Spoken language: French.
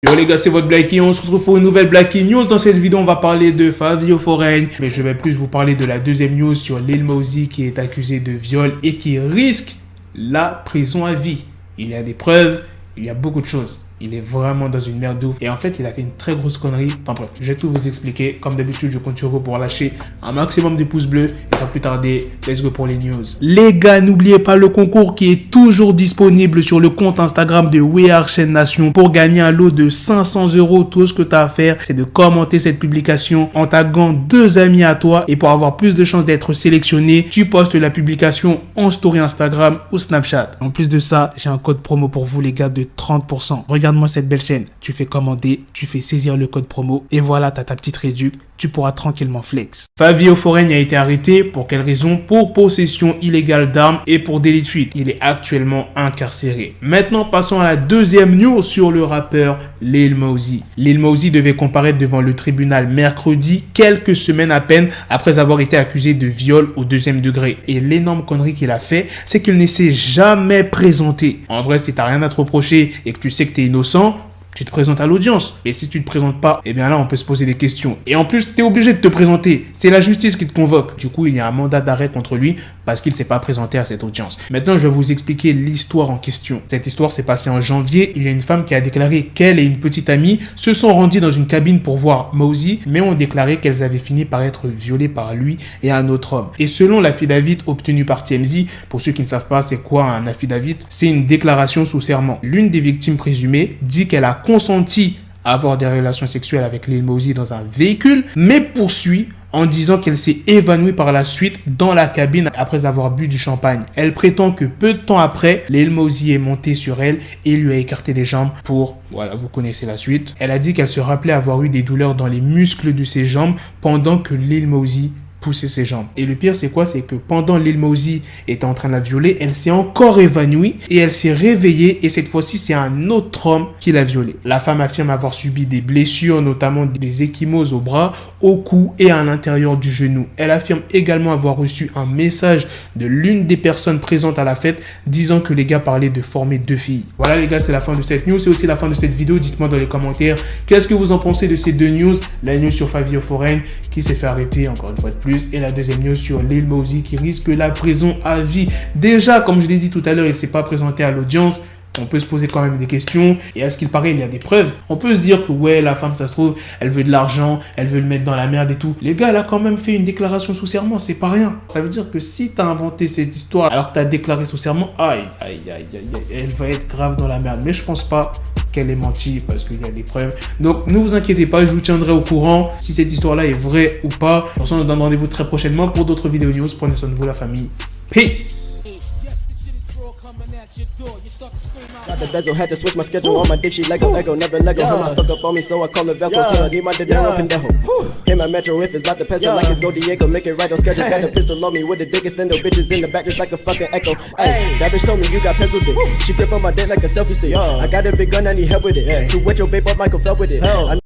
Yo les gars, c'est votre Blacky, on se retrouve pour une nouvelle Blacky News. Dans cette vidéo, on va parler de Fabio Foreign, mais je vais plus vous parler de la deuxième news sur Lil Mosey qui est accusé de viol et qui risque la prison à vie. Il y a des preuves, il y a beaucoup de choses. Il est vraiment dans une merde ouf. Et en fait, il a fait une très grosse connerie. Enfin bref, je vais tout vous expliquer. Comme d'habitude, je compte sur vous pour lâcher un maximum de pouces bleus. Et sans plus tarder, let's go pour les news. Les gars, n'oubliez pas le concours qui est toujours disponible sur le compte Instagram de We Are Chaîne Nation pour gagner un lot de 500 €. Tout ce que tu as à faire, c'est de commenter cette publication en taguant 2 amis à toi. Et pour avoir plus de chances d'être sélectionné, tu postes la publication en story Instagram ou Snapchat. En plus de ça, j'ai un code promo pour vous les gars de 30%. Regarde-moi cette belle chaîne, tu fais commander, tu fais saisir le code promo et voilà, t'as ta petite réduc, tu pourras tranquillement flex. Fabio Foreign a été arrêté, pour quelle raison? Pour possession illégale d'armes et pour délit de fuite. Il est actuellement incarcéré. Maintenant, passons à la deuxième news sur le rappeur Lil Mosey. Lil Mosey devait comparaître devant le tribunal mercredi, quelques semaines à peine après avoir été accusé de viol au 2e degré. Et l'énorme connerie qu'il a fait, c'est qu'il ne s'est jamais présenté. En vrai, si t'as rien à te reprocher et que tu sais que t'es innocent, tu te présentes à l'audience. Et si tu ne te présentes pas, eh bien là, on peut se poser des questions. Et en plus, tu es obligé de te présenter. C'est la justice qui te convoque. Du coup, il y a un mandat d'arrêt contre lui parce qu'il ne s'est pas présenté à cette audience. Maintenant, je vais vous expliquer l'histoire en question. Cette histoire s'est passée en janvier. Il y a une femme qui a déclaré qu'elle et une petite amie se sont rendues dans une cabine pour voir Mosey, mais ont déclaré qu'elles avaient fini par être violées par lui et un autre homme. Et selon l'affidavit obtenu par TMZ, pour ceux qui ne savent pas c'est quoi un affidavit, c'est une déclaration sous serment. L'une des victimes présumées dit qu'elle a consenti à avoir des relations sexuelles avec Lil Mosey dans un véhicule, mais poursuit en disant qu'elle s'est évanouie par la suite dans la cabine après avoir bu du champagne. Elle prétend que peu de temps après, Lil Mosey est monté sur elle et lui a écarté les jambes pour... Voilà, vous connaissez la suite. Elle a dit qu'elle se rappelait avoir eu des douleurs dans les muscles de ses jambes pendant que Lil Mosey pousser ses jambes. Et le pire, c'est quoi? C'est que pendant Lil Mosey était en train de la violer, elle s'est encore évanouie et elle s'est réveillée et cette fois-ci, c'est un autre homme qui l'a violée. La femme affirme avoir subi des blessures, notamment des ecchymoses au bras, au cou et à l'intérieur du genou. Elle affirme également avoir reçu un message de l'une des personnes présentes à la fête disant que les gars parlaient de former 2 filles. Voilà les gars, c'est la fin de cette news. C'est aussi la fin de cette vidéo. Dites-moi dans les commentaires qu'est-ce que vous en pensez de ces 2 news. La news sur Fabio Foreign qui s'est fait arrêter encore une fois de plus. Et la deuxième news sur Lil Mosey qui risque la prison à vie. Déjà, comme je l'ai dit tout à l'heure, il ne s'est pas présenté à l'audience. On peut se poser quand même des questions. Et à ce qu'il paraît, il y a des preuves. On peut se dire que ouais, la femme, ça se trouve, elle veut de l'argent, elle veut le mettre dans la merde et tout. Les gars, elle a quand même fait une déclaration sous serment, c'est pas rien. Ça veut dire que si tu as inventé cette histoire alors que tu as déclaré sous serment, aïe, elle va être grave dans la merde. Mais je pense pas qu'elle ait menti parce qu'il y a des preuves. Donc ne vous inquiétez pas, je vous tiendrai au courant si cette histoire-là est vraie ou pas. Pour ça, on se donne rendez-vous très prochainement pour d'autres vidéos news. Prenez soin de vous, la famille. Peace. Got the bezel, had to switch my schedule on my dick, she Lego, never Lego. Him, I stuck up on me, so I call it Velcro. Still I need my dinero pendejo. Hit my metro if it's about to peso, like it's Go Diego, make it right on schedule. Got the pistol on me with the dick, extendo bitches in the back just like a fucking echo. Ay, that bitch told me you got pencil dick. She grip on my dick like a selfie stick. I got a big gun, I need help with it. To wet your babe up, Michael fell with it.